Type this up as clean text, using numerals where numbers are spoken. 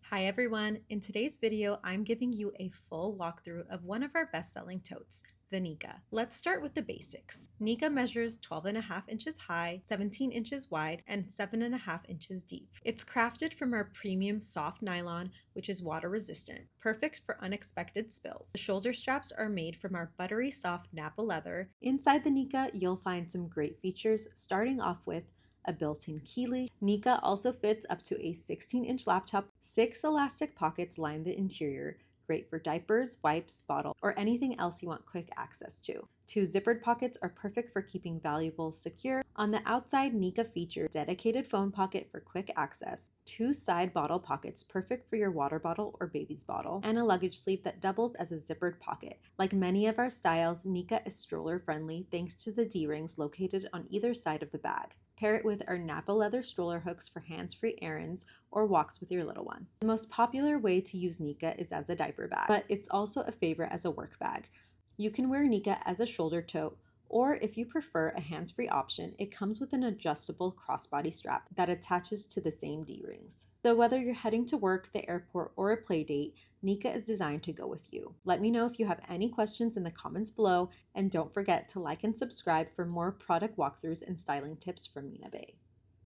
Hi everyone! In today's video, I'm giving you a full walkthrough of one of our best-selling totes, the Nika. Let's start with the basics. Nika measures 12.5 inches high, 17 inches wide, and 7.5 inches deep. It's crafted from our premium soft nylon, which is water resistant, perfect for unexpected spills. The shoulder straps are made from our buttery soft Napa leather. Inside the Nika, you'll find some great features, starting off with a built-in keyleash. Nika also fits up to a 16-inch laptop. 6 elastic pockets line the interior, great for diapers, wipes, bottle, or anything else you want quick access to. 2 zippered pockets are perfect for keeping valuables secure. On the outside, Nika features a dedicated phone pocket for quick access, 2 side bottle pockets perfect for your water bottle or baby's bottle, and a luggage sleeve that doubles as a zippered pocket. Like many of our styles, Nika is stroller friendly thanks to the D-rings located on either side of the bag. Pair it with our Napa leather stroller hooks for hands-free errands or walks with your little one. The most popular way to use Nika is as a diaper bag, but it's also a favorite as a work bag. You can wear Nika as a shoulder tote, or if you prefer a hands-free option, it comes with an adjustable crossbody strap that attaches to the same D-rings. So whether you're heading to work, the airport, or a play date, Nika is designed to go with you. Let me know if you have any questions in the comments below, and don't forget to like and subscribe for more product walkthroughs and styling tips from Nina Bay.